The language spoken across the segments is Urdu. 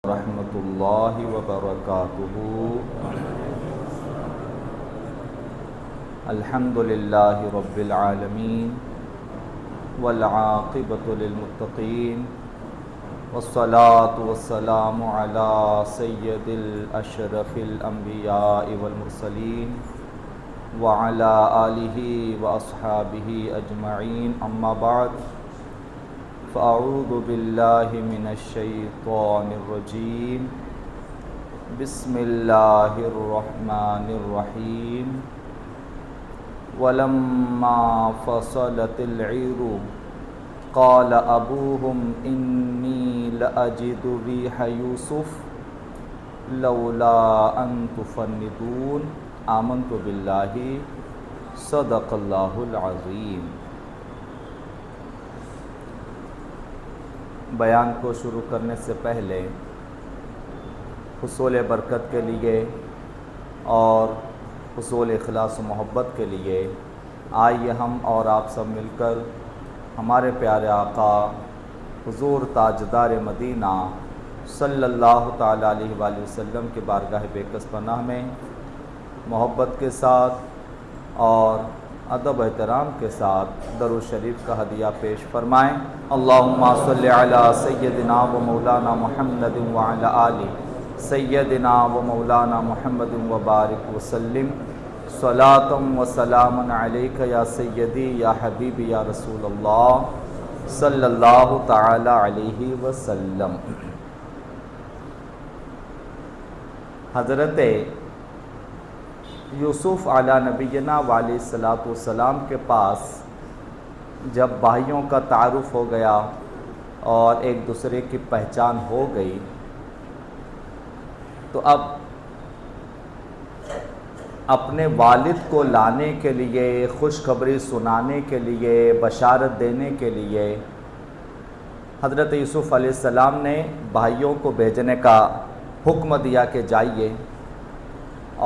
ورحمۃ اللہ وبرکاتہ۔ الحمد للہ رب العالمین والعاقبۃ للمتقین والصلاة والسلام علی سید الاشرف الانبیاء والمرسلین وعلی آلہ واصحابہ اجمعین، اما بعد فاعوذ باللہ من الشیطان الرجیم، بسم اللہ الرحمن الرحیم۔ ولما فصلت العیر قال ابوهم انی لاجد ریح یوسف لولا ان تفندون آمنت باللہ صدق اللہ العظیم۔ بیان کو شروع کرنے سے پہلے حصول برکت کے لیے اور حصول اخلاص و محبت کے لیے آئیے ہم اور آپ سب مل کر ہمارے پیارے آقا حضور تاجدار مدینہ صلی اللہ تعالی علیہ وآلہ وسلم کے بارگاہ بےکس پناہ میں محبت کے ساتھ اور ادب و احترام کے ساتھ درود شریف کا ہدیہ پیش فرمائیں۔ اللہم صلی علی سیدنا و مولانا محمد وعلی آل سیدنا و مولانا محمد وبارک وسلم، صلاۃ و سلام علیک یا سیدی یا حبیبی یا رسول اللہ صلی اللہ تعالی علیہ وسلم۔ حضرت یوسف علی نبینا علیہ الصلاۃ والسلام کے پاس جب بھائیوں کا تعارف ہو گیا اور ایک دوسرے کی پہچان ہو گئی تو اب اپنے والد کو لانے کے لیے، خوشخبری سنانے کے لیے، بشارت دینے کے لیے حضرت یوسف علیہ السلام نے بھائیوں کو بھیجنے کا حکم دیا کہ جائیے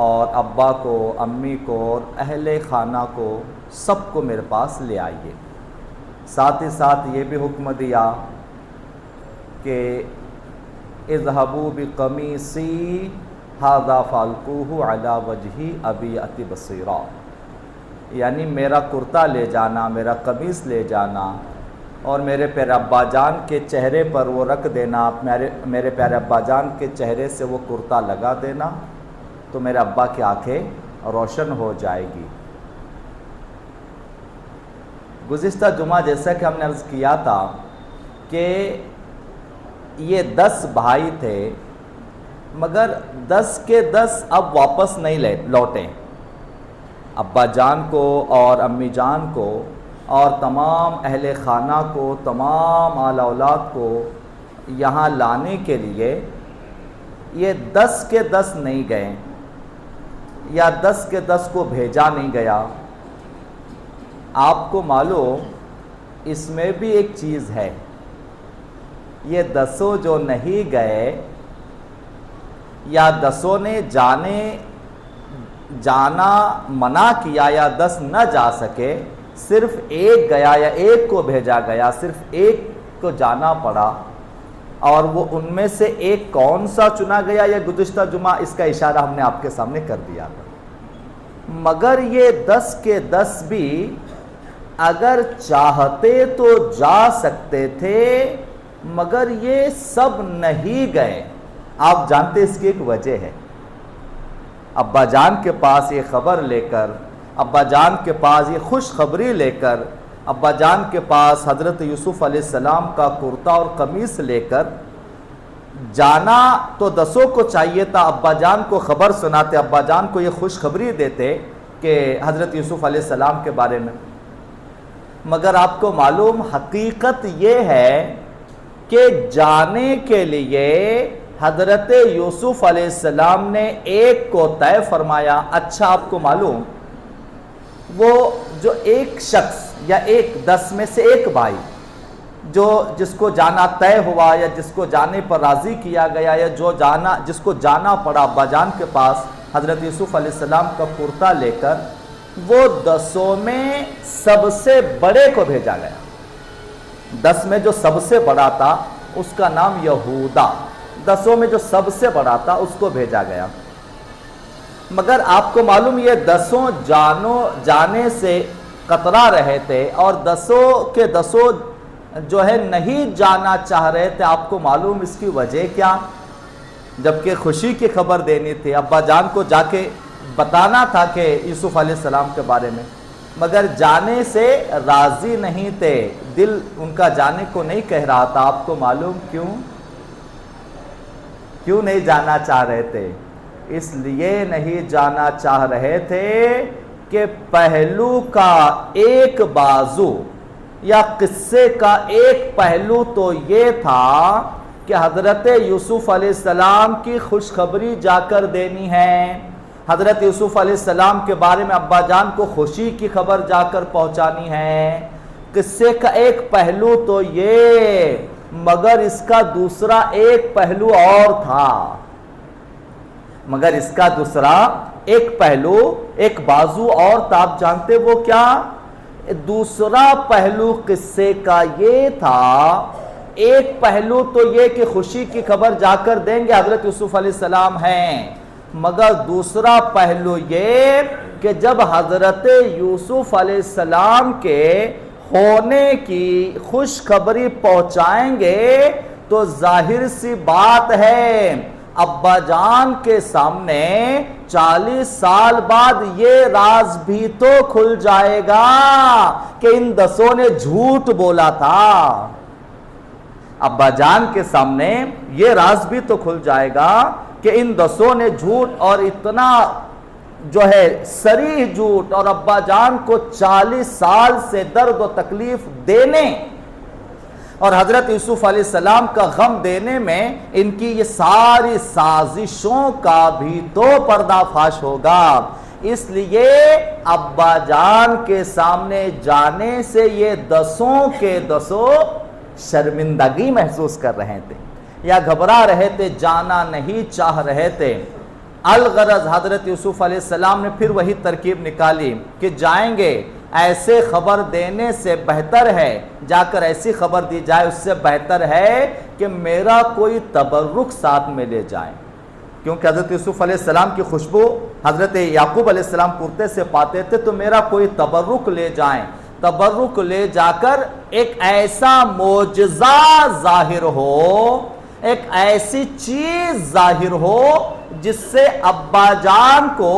اور ابا کو، امی کو اور اہل خانہ کو سب کو میرے پاس لے آئیے۔ ساتھ ہی ساتھ یہ بھی حکم دیا کہ اذهبوا بقمیصی ھذا فالقوہ علی وجہ ابیۃ بصیرا، یعنی میرا کرتا لے جانا، میرا قمیص لے جانا اور میرے پیارے ابا جان کے چہرے پر وہ رکھ دینا، میرے پیارے ابا جان کے چہرے سے وہ کرتا لگا دینا تو میرے ابا کی آنکھیں روشن ہو جائے گی۔ گزشتہ جمعہ جیسا کہ ہم نے عرض کیا تھا کہ یہ 10 بھائی تھے، مگر 10 کے 10 اب واپس نہیں لوٹے۔ ابا جان کو اور امی جان کو اور تمام اہل خانہ کو، تمام آل اولاد کو یہاں لانے کے لیے یہ 10 کے 10 نہیں گئے یا 10 کے 10 کو بھیجا نہیں گیا۔ آپ کو معلوم اس میں بھی ایک چیز ہے، یہ 10 جو نہیں گئے یا 10 نے جانا منع کیا یا 10 نہ جا سکے، صرف ایک گیا یا ایک کو بھیجا گیا، صرف ایک کو جانا پڑا، اور وہ ان میں سے ایک کون سا چنا گیا یہ گزشتہ جمعہ اس کا اشارہ ہم نے آپ کے سامنے کر دیا تھا۔ مگر یہ 10 کے 10 بھی اگر چاہتے تو جا سکتے تھے، مگر یہ سب نہیں گئے۔ آپ جانتے اس کی ایک وجہ ہے۔ ابا جان کے پاس یہ خبر لے کر، ابا جان کے پاس یہ خوشخبری لے کر، ابا جان کے پاس حضرت یوسف علیہ السلام کا کرتا اور قمیص لے کر جانا تو 10 کو چاہیے تھا، ابا جان کو خبر سناتے، ابا جان کو یہ خوشخبری دیتے کہ حضرت یوسف علیہ السلام کے بارے میں۔ مگر آپ کو معلوم حقیقت یہ ہے کہ جانے کے لیے حضرت یوسف علیہ السلام نے ایک کو طے فرمایا۔ اچھا آپ کو معلوم وہ جو ایک شخص یا ایک 10 میں سے ایک بھائی جس کو جانا طے ہوا یا جس کو جانے پر راضی کیا گیا یا جس کو جانا پڑا ابا جان کے پاس حضرت یوسف علیہ السلام کا کرتا لے کر، وہ 10 میں سب سے بڑے کو بھیجا گیا۔ 10 میں جو سب سے بڑا تھا اس کا نام یہودا 10 میں جو سب سے بڑا تھا اس کو بھیجا گیا، مگر آپ کو معلوم یہ 10 جانے سے کترا رہے تھے اور 10 کے 10 جو ہے نہیں جانا چاہ رہے تھے۔ آپ کو معلوم اس کی وجہ کیا؟ جبکہ خوشی کی خبر دینی تھی، ابا جان کو جا کے بتانا تھا کہ یوسف علیہ السلام کے بارے میں، مگر جانے سے راضی نہیں تھے، دل ان کا جانے کو نہیں کہہ رہا تھا۔ آپ کو معلوم کیوں نہیں جانا چاہ رہے تھے؟ اس لیے نہیں جانا چاہ رہے تھے کہ پہلو کا ایک بازو یا قصے کا ایک پہلو تو یہ تھا کہ حضرت یوسف علیہ السلام کی خوشخبری جا کر دینی ہے، حضرت یوسف علیہ السلام کے بارے میں ابا جان کو خوشی کی خبر جا کر پہنچانی ہے۔ قصے کا ایک پہلو تو یہ، مگر اس کا دوسرا ایک پہلو اور تھا، مگر اس کا دوسرا ایک پہلو، ایک بازو اور تھا۔ آپ جانتے وہ کیا؟ دوسرا پہلو قصے کا یہ تھا، ایک پہلو تو یہ کہ خوشی کی خبر جا کر دیں گے حضرت یوسف علیہ السلام ہیں، مگر دوسرا پہلو یہ کہ جب حضرت یوسف علیہ السلام کے ہونے کی خوشخبری پہنچائیں گے تو ظاہر سی بات ہے ابا جان کے سامنے 40 سال بعد یہ راز بھی تو کھل جائے گا کہ ان 10 نے جھوٹ بولا تھا۔ ابا جان کے سامنے یہ راز بھی تو کھل جائے گا کہ ان 10 نے جھوٹ، اور اتنا جو ہے صریح جھوٹ، اور ابا جان کو 40 سال سے درد و تکلیف دینے اور حضرت یوسف علیہ السلام کا غم دینے میں ان کی یہ ساری سازشوں کا بھی تو پردہ فاش ہوگا۔ اس لیے ابا جان کے سامنے جانے سے یہ 10 کے 10 شرمندگی محسوس کر رہے تھے یا گھبرا رہے تھے، جانا نہیں چاہ رہے تھے۔ الغرض حضرت یوسف علیہ السلام نے پھر وہی ترکیب نکالی کہ جائیں گے، ایسے خبر دینے سے بہتر ہے، جا کر ایسی خبر دی جائے اس سے بہتر ہے کہ میرا کوئی تبرک ساتھ میں لے جائیں، کیونکہ حضرت یوسف علیہ السلام کی خوشبو حضرت یعقوب علیہ السلام کرتے سے پاتے تھے، تو میرا کوئی تبرک لے جائیں، تبرک لے جا کر ایک ایسا معجزہ ظاہر ہو، ایک ایسی چیز ظاہر ہو جس سے ابا جان کو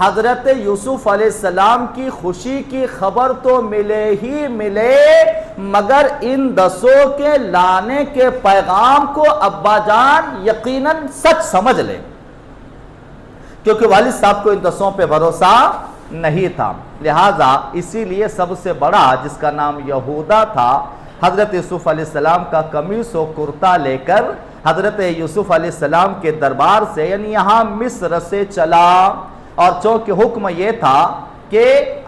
حضرت یوسف علیہ السلام کی خوشی کی خبر تو ملے ہی ملے، مگر ان 10 کے لانے کے پیغام کو ابا جان یقیناً سچ سمجھ لیں، کیونکہ والد صاحب کو ان 10 پہ بھروسہ نہیں تھا۔ لہٰذا اسی لیے سب سے بڑا، جس کا نام یہودا تھا، حضرت یوسف علیہ السلام کا قمیص و کرتا لے کر حضرت یوسف علیہ السلام کے دربار سے، یعنی یہاں مصر سے چلا، اور چونکہ حکم یہ تھا کہ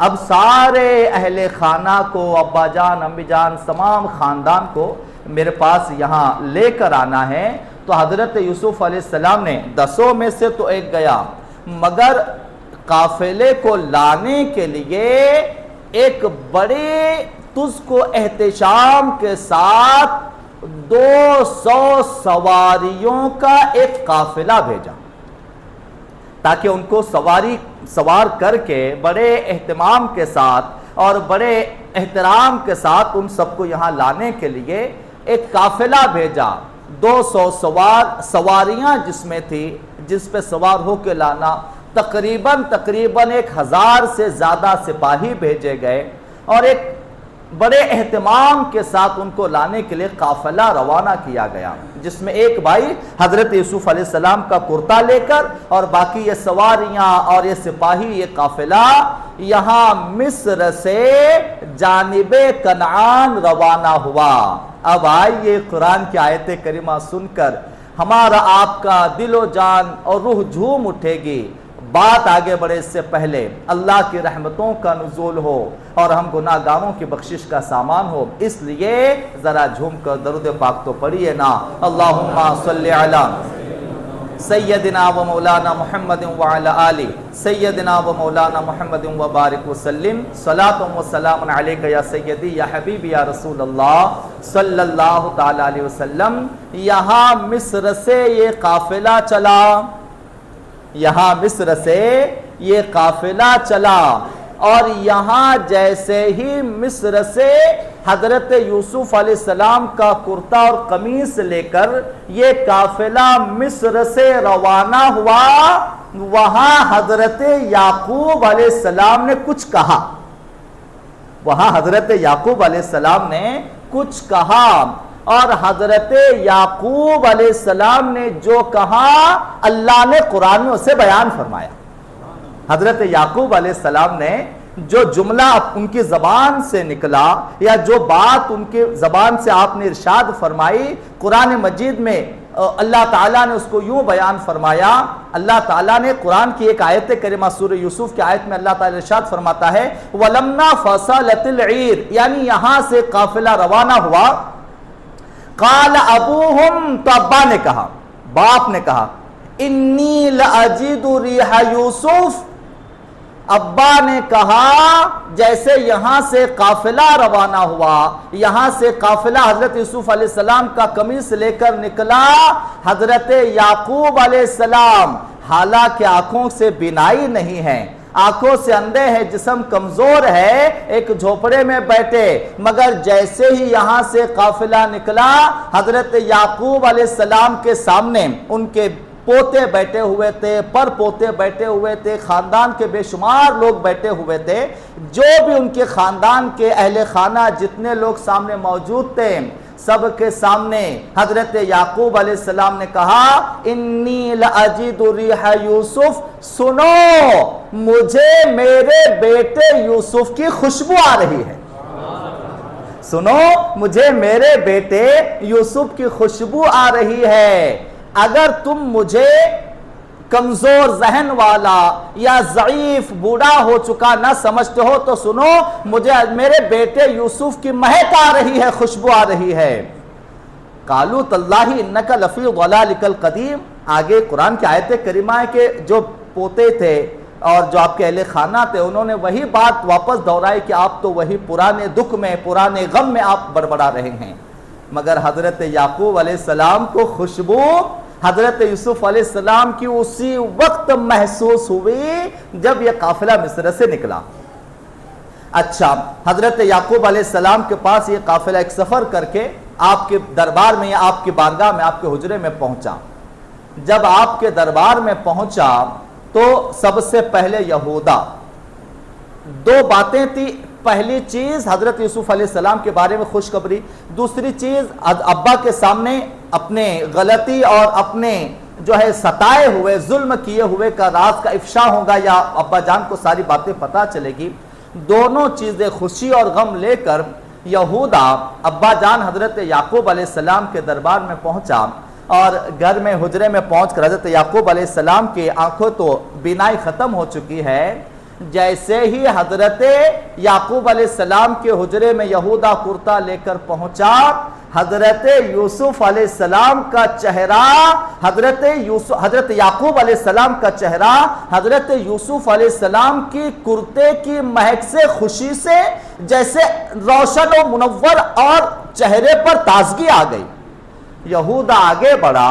اب سارے اہل خانہ کو، ابا جان، امی جان، تمام خاندان کو میرے پاس یہاں لے کر آنا ہے، تو حضرت یوسف علیہ السلام نے 10 میں سے تو ایک گیا، مگر قافلے کو لانے کے لیے ایک بڑے تجھ کو احتشام کے ساتھ 200 سواریوں کا ایک قافلہ بھیجا، تاکہ ان کو سوار کر کے بڑے اہتمام کے ساتھ اور بڑے احترام کے ساتھ ان سب کو یہاں لانے کے لیے ایک قافلہ بھیجا۔ 200 سواریاں جس میں تھی، جس پہ سوار ہو کے لانا، تقریباً 1000 سے زیادہ سپاہی بھیجے گئے، اور ایک بڑے اہتمام کے ساتھ ان کو لانے کے لیے قافلہ روانہ کیا گیا، جس میں ایک بھائی حضرت یوسف علیہ السلام کا کرتا لے کر، اور باقی یہ سواریاں اور یہ سپاہی، یہ قافلہ یہاں مصر سے جانب کنعان روانہ ہوا۔ اب آئیے قرآن کی آیت کریمہ سن کر ہمارا آپ کا دل و جان اور روح جھوم اٹھے گی۔ بات آگے بڑھے اس سے پہلے اللہ کی رحمتوں کا نزول ہو اور ہم گناہ گاروں کی بخشش کا سامان ہو، اس لیے ذرا جھوم کر درود پاک تو پڑھیے نا، اللہم صلی علی سیدنا و مولانا محمد وعلی آلہ سیدنا و مولانا محمد وبارک وسلم صلاۃ و سلام علیک یا سیدی یا حبیبی یا رسول اللہ صلی اللہ تعالی علیہ وسلم۔ یہاں مصر سے یہ قافلہ چلا، یہاں مصر سے یہ قافلہ چلا، اور یہاں جیسے ہی مصر سے حضرت یوسف علیہ السلام کا کرتا اور قمیص لے کر یہ قافلہ مصر سے روانہ ہوا، وہاں حضرت یعقوب علیہ السلام نے کچھ کہا، وہاں حضرت یعقوب علیہ السلام نے کچھ کہا، اور حضرت یعقوب علیہ السلام نے جو کہا اللہ نے قرآن میں اسے بیان فرمایا۔ حضرت یعقوب علیہ السلام نے جو جملہ ان کی زبان سے نکلا، یا جو بات ان کی زبان سے آپ نے ارشاد فرمائی، قرآن مجید میں اللہ تعالیٰ نے اس کو یوں بیان فرمایا۔ اللہ تعالیٰ نے قرآن کی ایک آیت کریمہ سورہ یوسف کی آیت میں اللہ تعالیٰ ارشاد فرماتا ہے وَلَمَّا فَصَلَتِ الْعِيرُ، یعنی یہاں سے قافلہ روانہ ہوا، قَالَ أَبُوهُمْ، تو ابا نے کہا، باپ نے کہا، إِنِّي لَأَجِدُ رِيحَ يُوسُف، ابا نے کہا جیسے یہاں سے قافلہ روانہ ہوا، یہاں سے قافلہ حضرت یوسف علیہ السلام کا قمیص لے کر نکلا، حضرت یعقوب علیہ السلام حالانکہ آنکھوں سے بینائی نہیں ہے، آنکھوں سے اندھے ہے، جسم کمزور ہے، ایک جھوپڑے میں بیٹھے، مگر جیسے ہی یہاں سے قافلہ نکلا، حضرت یعقوب علیہ السلام کے سامنے ان کے پوتے بیٹھے ہوئے تھے، پر پوتے بیٹھے ہوئے تھے، خاندان کے بے شمار لوگ بیٹھے ہوئے تھے، جو بھی ان کے خاندان کے اہل خانہ جتنے لوگ سامنے موجود تھے، سب کے سامنے حضرت یعقوب علیہ السلام نے کہا انی لأجد ریح یوسف، سنو مجھے میرے بیٹے یوسف کی خوشبو آ رہی ہے، سنو مجھے میرے بیٹے یوسف کی خوشبو آ رہی ہے، اگر تم مجھے کمزور ذہن والا یا ضعیف بوڑھا ہو چکا نہ سمجھتے ہو تو سنو مجھے میرے بیٹے یوسف کی مہک آ رہی ہے، خوشبو آ رہی ہے۔ قالوا تاللہ انک لفی ضلالک القدیم، آگے قرآن کی آیت کریمہ ہے کہ جو پوتے تھے اور جو آپ کے اہل خانہ تھے انہوں نے وہی بات واپس دہرائی کہ آپ تو وہی پرانے دکھ میں، پرانے غم میں آپ بڑبڑا رہے ہیں، مگر حضرت یعقوب علیہ السلام کو خوشبو حضرت یوسف علیہ السلام کی اسی وقت محسوس ہوئی جب یہ قافلہ مصر سے نکلا۔ اچھا، حضرت یعقوب علیہ السلام کے پاس یہ قافلہ ایک سفر کر کے آپ کے دربار میں یا آپ کی بارگاہ میں، آپ کے حجرے میں پہنچا۔ جب آپ کے دربار میں پہنچا تو سب سے پہلے یہودا، دو باتیں تھی، پہلی چیز حضرت یوسف علیہ السلام کے بارے میں خوشخبری، دوسری چیز ابا کے سامنے اپنے غلطی اور اپنے جو ہے ستائے ہوئے، ظلم کیے ہوئے کا راز کا افشا ہوگا، یا ابا جان کو ساری باتیں پتہ چلے گی۔ دونوں چیزیں خوشی اور غم لے کر یہودا ابا جان حضرت یعقوب علیہ السلام کے دربار میں پہنچا، اور گھر میں حجرے میں پہنچ کر حضرت یعقوب علیہ السلام کی آنکھوں تو بینائی ختم ہو چکی ہے، جیسے ہی حضرت یعقوب علیہ السلام کے حجرے میں یہودا کرتا لے کر پہنچا، حضرت یوسف علیہ السلام کا چہرہ، حضرت یعقوب علیہ السلام کا چہرہ حضرت یوسف علیہ السلام کی کرتے کی مہک سے، خوشی سے جیسے روشن و منور، اور چہرے پر تازگی آ گئی۔ یہودا آگے بڑھا،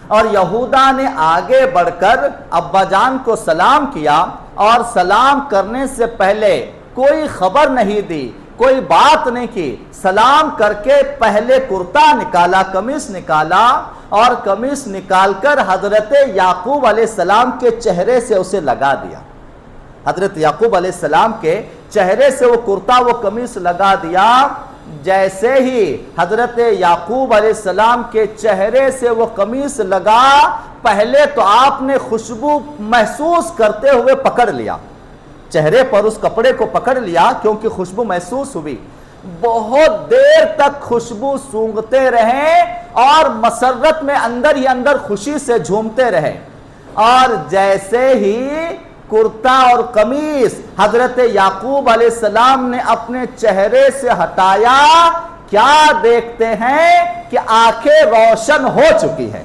اور یہودا نے آگے بڑھ کر ابا جان کو سلام کیا، اور سلام کرنے سے پہلے کوئی خبر نہیں دی، کوئی بات نہیں کی، سلام کر کے پہلے کرتا نکالا، قمیص نکالا، اور قمیص نکال کر حضرت یعقوب علیہ السلام کے چہرے سے اسے لگا دیا۔ حضرت یعقوب علیہ السلام کے چہرے سے وہ کرتا، وہ قمیص لگا دیا۔ جیسے ہی حضرت یعقوب علیہ السلام کے چہرے سے وہ قمیص لگا، پہلے تو آپ نے خوشبو محسوس کرتے ہوئے پکڑ لیا، چہرے پر اس کپڑے کو پکڑ لیا کیونکہ خوشبو محسوس ہوئی، بہت دیر تک خوشبو سونگھتے رہے، اور مسرت میں اندر ہی اندر خوشی سے جھومتے رہے، اور جیسے ہی کرتا اور قمیص حضرت یعقوب علیہ السلام نے اپنے چہرے سے ہٹایا، کیا دیکھتے ہیں کہ آنکھیں روشن ہو چکی ہیں۔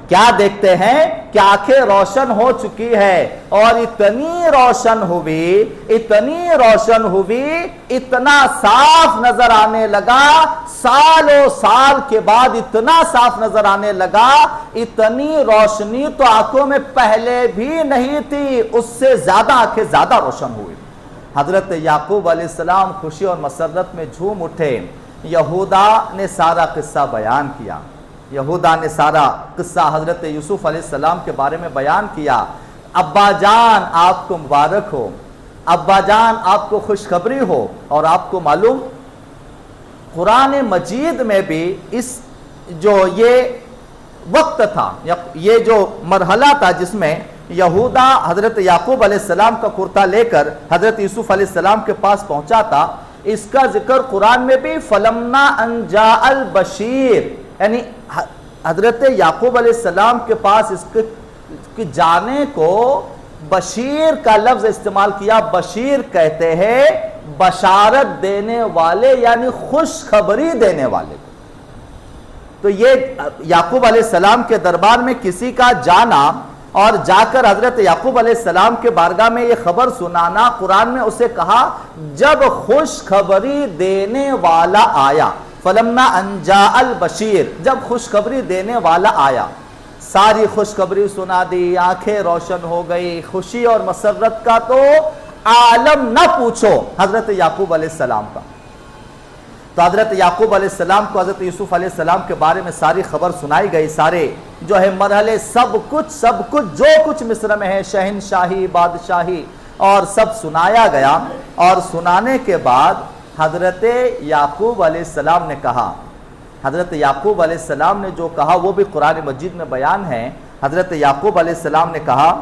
کیا دیکھتے ہیں کہ آنکھیں روشن ہو چکی ہے، اور اتنی روشن ہوئی، اتنا صاف نظر آنے لگا، سالوں سال کے بعد اتنا صاف نظر آنے لگا، اتنی روشنی تو آنکھوں میں پہلے بھی نہیں تھی، اس سے زیادہ آنکھیں زیادہ روشن ہوئی۔ حضرت یعقوب علیہ السلام خوشی اور مسرت میں جھوم اٹھے۔ یہودا نے سارا قصہ بیان کیا، یہودا نے سارا قصہ حضرت یوسف علیہ السلام کے بارے میں بیان کیا۔ ابا جان آپ کو مبارک ہو، ابا جان آپ کو خوشخبری ہو، اور آپ کو معلوم قرآن مجید میں بھی اس جو یہ وقت تھا، یہ جو مرحلہ تھا جس میں یہودا حضرت یعقوب علیہ السلام کا کرتا لے کر حضرت یوسف علیہ السلام کے پاس پہنچا تھا، اس کا ذکر قرآن میں بھی فلما ان جاء البشیر، یعنی حضرت یعقوب علیہ السلام کے پاس اس کے جانے کو بشیر کا لفظ استعمال کیا۔ بشیر کہتے ہیں بشارت دینے والے، یعنی خوشخبری دینے والے۔ تو یہ یعقوب علیہ السلام کے دربار میں کسی کا جانا اور جا کر حضرت یعقوب علیہ السلام کے بارگاہ میں یہ خبر سنانا، قرآن میں اسے کہا جب خوشخبری دینے والا آیا، فلما ان جاء البشیر، جب خوشخبری دینے والا آیا، ساری خوشخبری سنا دی، آنکھیں روشن ہو گئی، خوشی اور مسرت کا تو عالم نہ پوچھو حضرت یعقوب علیہ السلام کا۔ تو حضرت یعقوب علیہ السلام کو حضرت یوسف علیہ السلام کے بارے میں ساری خبر سنائی گئی، سارے جو ہے مرحلے، سب کچھ جو کچھ مصر میں ہے، شہنشاہی، بادشاہی، اور سب سنایا گیا۔ اور سنانے کے بعد حضرت یعقوب علیہ السلام نے کہا، حضرت یعقوب علیہ السلام نے جو کہا وہ بھی قرآن مجید میں بیان ہے۔ حضرت یعقوب علیہ السلام نے کہا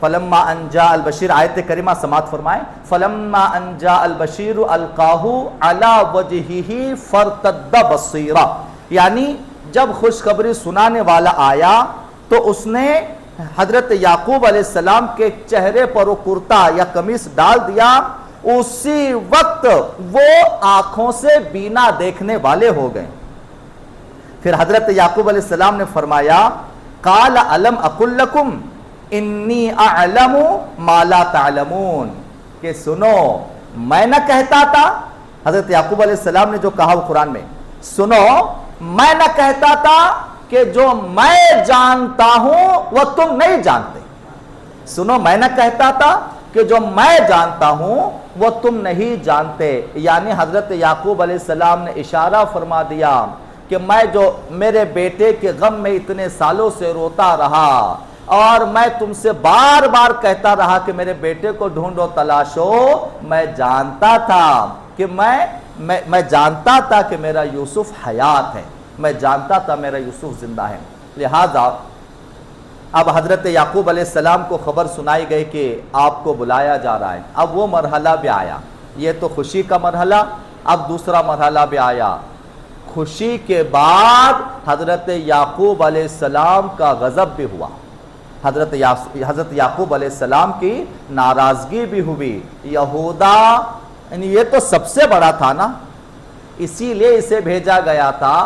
فلما ان جاء البشیر، آیت کریمہ سماعت فرمائیں، فلما ان جاء البشیر القاہ علی وجہہ فارتد بصیرا، یعنی جب خوشخبری سنانے والا آیا تو اس نے حضرت یعقوب علیہ السلام کے چہرے پر وہ کرتا یا قمیص ڈال دیا، اسی وقت وہ آنکھوں سے بینا دیکھنے والے ہو گئے۔ پھر حضرت یعقوب علیہ السلام نے فرمایا قال الم اقل لکم انی اعلم ما لا تعلمون، کہ سنو میں نہ کہتا تھا، حضرت یعقوب علیہ السلام نے جو کہا وہ قرآن میں، سنو میں نہ کہتا تھا کہ جو میں جانتا ہوں وہ تم نہیں جانتے، سنو میں نہ کہتا تھا کہ جو میں جانتا ہوں وہ تم نہیں جانتے، یعنی حضرت یعقوب علیہ السلام نے اشارہ فرما دیا کہ میں جو میرے بیٹے کے غم میں اتنے سالوں سے روتا رہا، اور میں تم سے بار بار کہتا رہا کہ میرے بیٹے کو ڈھونڈو، تلاشو، میں جانتا تھا کہ میں جانتا تھا کہ میرا یوسف حیات ہے، میں جانتا تھا میرا یوسف زندہ ہے۔ لہذا اب حضرت یعقوب علیہ السلام کو خبر سنائی گئی کہ آپ کو بلایا جا رہا ہے۔ اب وہ مرحلہ بھی آیا، یہ تو خوشی کا مرحلہ، اب دوسرا مرحلہ بھی آیا۔ خوشی کے بعد حضرت یعقوب علیہ السلام کا غضب بھی ہوا، حضرت یعقوب علیہ السلام کی ناراضگی بھی ہوئی۔ یہودا یعنی یہ تو سب سے بڑا تھا نا، اسی لیے اسے بھیجا گیا تھا،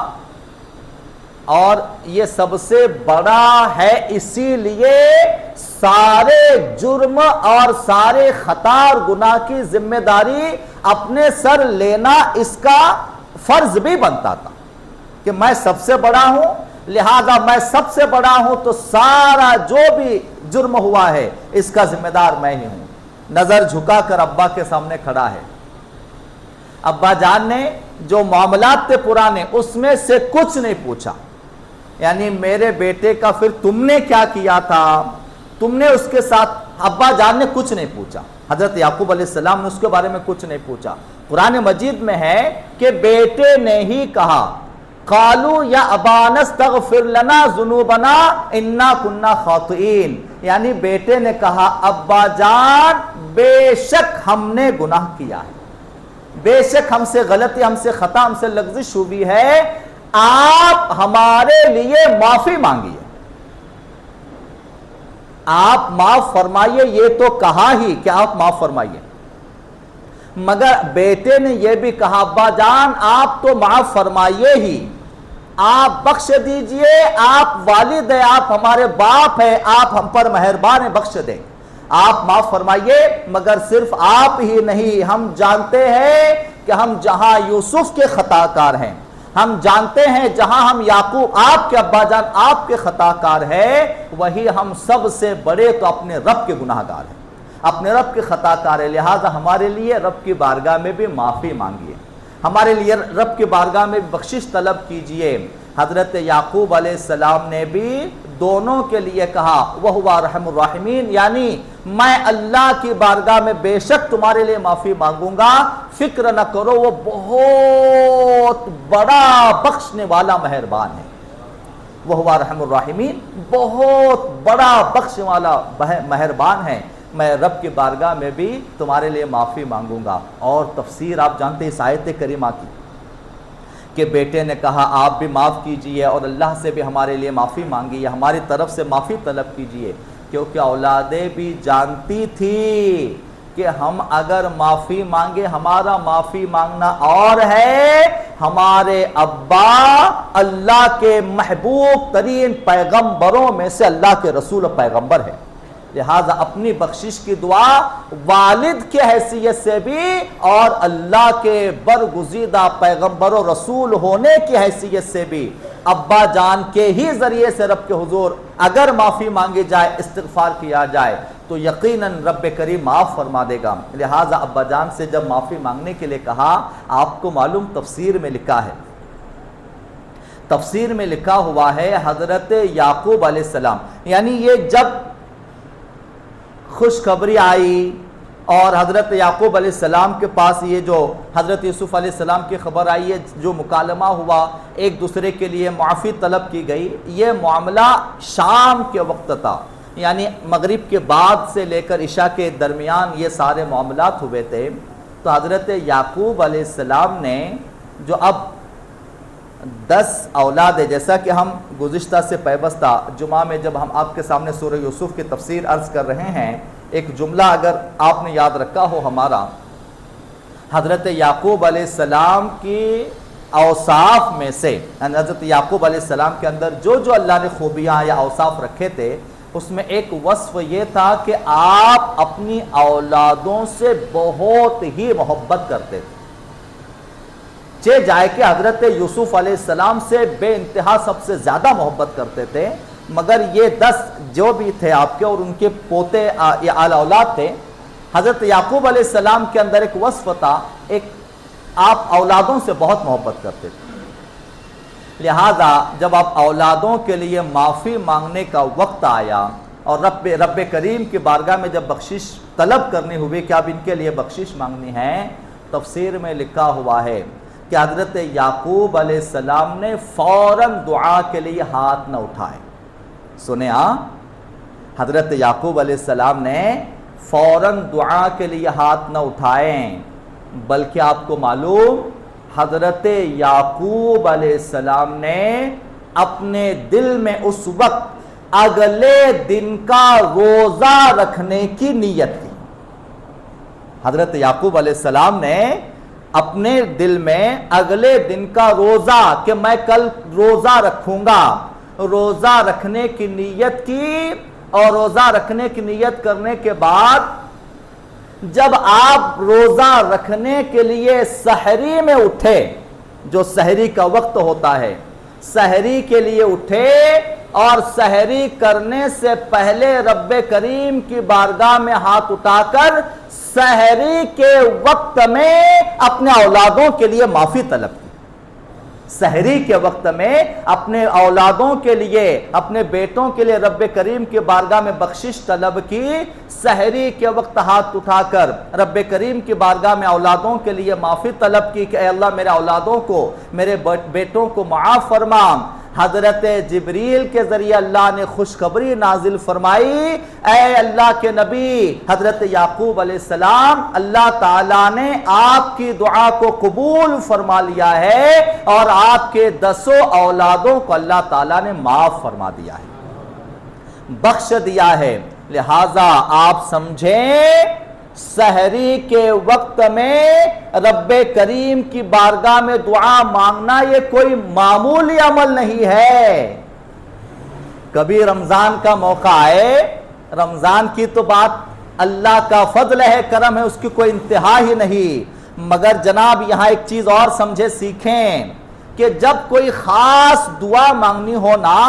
اور یہ سب سے بڑا ہے، اسی لیے سارے جرم اور سارے خطا اور گناہ کی ذمہ داری اپنے سر لینا اس کا فرض بھی بنتا تھا کہ میں سب سے بڑا ہوں، لہذا میں سب سے بڑا ہوں تو سارا جو بھی جرم ہوا ہے اس کا ذمہ دار میں ہی ہوں۔ نظر جھکا کر ابا کے سامنے کھڑا ہے، ابا جان نے جو معاملات تھے پرانے اس میں سے کچھ نہیں پوچھا، یعنی میرے بیٹے کا پھر تم نے کیا کیا تھا، تم نے اس کے ساتھ، ابا جان نے کچھ نہیں پوچھا، حضرت یعقوب علیہ السلام نے اس کے بارے میں کچھ نہیں پوچھا۔ قرآن مجید میں ہے کہ بیٹے نے ہی کہا قالوا یا ابانا استغفر لنا ذنوبنا انا كنا خاطئین، یعنی بیٹے نے کہا ابا جان بے شک ہم نے گناہ کیا ہے، بے شک ہم سے غلطی، ہم سے خطا، ہم سے لغزش ہوئی ہے، آپ ہمارے لیے معافی مانگیے، آپ معاف فرمائیے۔ یہ تو کہا ہی کہ آپ معاف فرمائیے، مگر بیٹے نے یہ بھی کہا ابا جان آپ تو معاف فرمائیے ہی، آپ بخش دیجئے، آپ والد ہیں، آپ ہمارے باپ ہیں، آپ ہم پر مہربان ہیں، بخش دیں، آپ معاف فرمائیے۔ مگر صرف آپ ہی نہیں، ہم جانتے ہیں کہ ہم جہاں یوسف کے خطا کار ہیں، ہم جانتے ہیں جہاں ہم یعقوب آپ کے ابا جان آپ کے خطا کار ہیں، وہی ہم سب سے بڑے تو اپنے رب کے گناہ گار ہیں، اپنے رب کے خطا کار ہیں، لہٰذا ہمارے لیے رب کی بارگاہ میں بھی معافی مانگیے، ہمارے لیے رب کی بارگاہ میں بخشش طلب کیجئے۔ حضرت یعقوب علیہ السلام نے بھی دونوں کے لیے کہا وَهُوَ أَرْحَمُ الرَّاحِمِينَ، یعنی میں اللہ کی بارگاہ میں بے شک تمہارے لیے معافی مانگوں گا، فکر نہ کرو، وہ بہت بڑا بخشنے والا مہربان ہے۔ وَهُوَ أَرْحَمُ الرَّاحِمِينَ، بہت بڑا بخشنے والا مہربان ہے، میں رب کی بارگاہ میں بھی تمہارے لیے معافی مانگوں گا۔ اور تفسیر آپ جانتے ہیں اس آیت کریمہ کی کہ بیٹے نے کہا آپ بھی معاف کیجئے اور اللہ سے بھی ہمارے لیے معافی مانگیے، ہماری طرف سے معافی طلب کیجئے، کیونکہ اولادیں بھی جانتی تھی کہ ہم اگر معافی مانگے، ہمارا معافی مانگنا اور ہے، ہمارے ابا اللہ کے محبوب ترین پیغمبروں میں سے اللہ کے رسول و پیغمبر ہے، لہٰذا اپنی بخشش کی دعا والد کی حیثیت سے بھی اور اللہ کے برگزیدہ پیغمبر و رسول ہونے کی حیثیت سے بھی ابا جان کے ہی ذریعے سے رب کے حضور اگر معافی مانگی جائے، استغفار کیا جائے تو یقیناً رب کریم معاف فرما دے گا۔ لہٰذا ابا جان سے جب معافی مانگنے کے لیے کہا، آپ کو معلوم تفسیر میں لکھا ہے، تفسیر میں لکھا ہوا ہے حضرت یعقوب علیہ السلام، یعنی یہ جب خوشخبری آئی اور حضرت یعقوب علیہ السلام کے پاس یہ جو حضرت یوسف علیہ السلام کی خبر آئی ہے، جو مکالمہ ہوا، ایک دوسرے کے لیے معافی طلب کی گئی، یہ معاملہ شام کے وقت تھا، یعنی مغرب کے بعد سے لے کر عشاء کے درمیان یہ سارے معاملات ہوئے تھے۔ تو حضرت یعقوب علیہ السلام نے جو اب 10 اولاد ہے، جیسا کہ ہم گزشتہ سے پیوستہ جمعہ میں جب ہم آپ کے سامنے سورہ یوسف کی تفسیر عرض کر رہے ہیں، ایک جملہ اگر آپ نے یاد رکھا ہو ہمارا، حضرت یعقوب علیہ السلام کی اوصاف میں سے، حضرت یعقوب علیہ السلام کے اندر جو اللہ نے خوبیاں یا اوصاف رکھے تھے، اس میں ایک وصف یہ تھا کہ آپ اپنی اولادوں سے بہت ہی محبت کرتے تھے، جائے کہ حضرت یوسف علیہ السلام سے بے انتہا سب سے زیادہ محبت کرتے تھے، مگر یہ 10 جو بھی تھے آپ کے اور ان کے پوتے یا آل اولاد تھے، حضرت یعقوب علیہ السلام کے اندر ایک وصف تھا، ایک آپ اولادوں سے بہت محبت کرتے تھے، لہذا جب آپ اولادوں کے لیے معافی مانگنے کا وقت آیا اور رب کریم کی بارگاہ میں جب بخشش طلب کرنی ہوئی کہ اب ان کے لیے بخشش مانگنی ہے، تفسیر میں لکھا ہوا ہے کہ حضرت یعقوب علیہ السلام نے فوراً دعا کے لیے ہاتھ نہ اٹھائے۔ سنیں حضرت یعقوب علیہ السلام نے فوراً دعا کے لیے ہاتھ نہ اٹھائیں، بلکہ آپ کو معلوم حضرت یعقوب علیہ السلام نے اپنے دل میں اس وقت اگلے دن کا روزہ رکھنے کی نیت کی۔ حضرت یعقوب علیہ السلام نے اپنے دل میں اگلے دن کا روزہ کہ میں کل روزہ رکھوں گا، روزہ رکھنے کی نیت کی، اور روزہ رکھنے کی نیت کرنے کے بعد جب آپ روزہ رکھنے کے لیے سحری میں اٹھے، جو سحری کا وقت ہوتا ہے، سحری کے لیے اٹھے اور سحری کرنے سے پہلے رب کریم کی بارگاہ میں ہاتھ اٹھا کر سحری کے وقت میں اپنے اولادوں کے لیے معافی طلب کی، سحری کے وقت میں اپنے اولادوں کے لیے، اپنے بیٹوں کے لیے رب کریم کی بارگاہ میں بخشش طلب کی، سحری کے وقت ہاتھ اٹھا کر رب کریم کی بارگاہ میں اولادوں کے لیے معافی طلب کی کہ اے اللہ میرے اولادوں کو، میرے بیٹوں کو معاف فرما۔ حضرت جبریل کے ذریعے اللہ نے خوشخبری نازل فرمائی، اے اللہ کے نبی حضرت یعقوب علیہ السلام، اللہ تعالیٰ نے آپ کی دعا کو قبول فرما لیا ہے اور آپ کے 10 اولادوں کو اللہ تعالیٰ نے معاف فرما دیا ہے، بخش دیا ہے۔ لہٰذا آپ سمجھیں سحری کے وقت میں رب کریم کی بارگاہ میں دعا مانگنا یہ کوئی معمولی عمل نہیں ہے۔ کبھی رمضان کا موقع آئے، رمضان کی تو بات اللہ کا فضل ہے، کرم ہے، اس کی کوئی انتہا ہی نہیں، مگر جناب یہاں ایک چیز اور سمجھے سیکھیں کہ جب کوئی خاص دعا مانگنی ہو نا،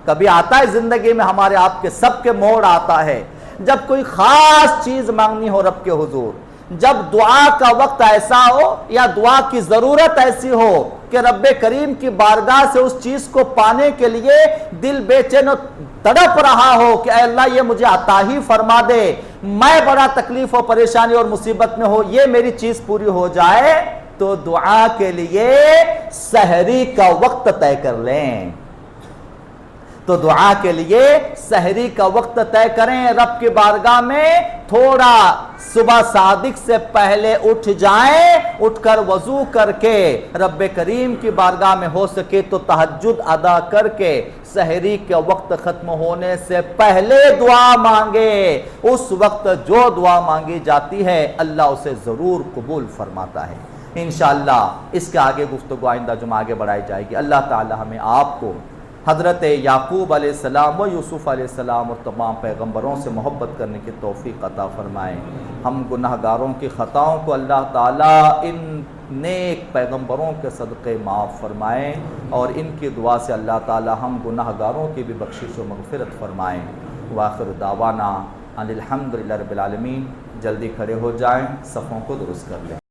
کبھی آتا ہے زندگی میں ہمارے آپ کے سب کے موڑ آتا ہے، جب کوئی خاص چیز مانگنی ہو رب کے حضور، جب دعا کا وقت ایسا ہو یا دعا کی ضرورت ایسی ہو کہ رب کریم کی بارگاہ سے اس چیز کو پانے کے لیے دل بے چین و تڑپ رہا ہو کہ اے اللہ یہ مجھے عطا ہی فرما دے، میں بڑا تکلیف و پریشانی اور مصیبت میں ہو، یہ میری چیز پوری ہو جائے، تو دعا کے لیے سحری کا وقت طے کر لیں۔ تو دعا کے لیے سحری کا وقت طے کریں، رب کی بارگاہ میں تھوڑا صبح صادق سے پہلے اٹھ جائیں، اٹھ کر وضو کر کے رب کریم کی بارگاہ میں ہو سکے تو تہجد ادا کر کے سحری کے وقت ختم ہونے سے پہلے دعا مانگے۔ اس وقت جو دعا مانگی جاتی ہے اللہ اسے ضرور قبول فرماتا ہے انشاءاللہ۔ اس کے آگے گفتگو آئندہ جمعہ آگے بڑھائی جائے گی۔ اللہ تعالی ہمیں آپ کو حضرت یعقوب علیہ السلام و یوسف علیہ السلام اور تمام پیغمبروں سے محبت کرنے کی توفیق عطا فرمائیں۔ ہم گناہ گاروں کی خطاؤں کو اللہ تعالیٰ ان نیک پیغمبروں کے صدقے معاف فرمائیں، اور ان کی دعا سے اللہ تعالیٰ ہم گناہ گاروں کی بھی بخشش و مغفرت فرمائیں۔ وآخر دعوانا ان الحمدللہ رب العالمین۔ جلدی کھڑے ہو جائیں، صفوں کو درست کر لیں۔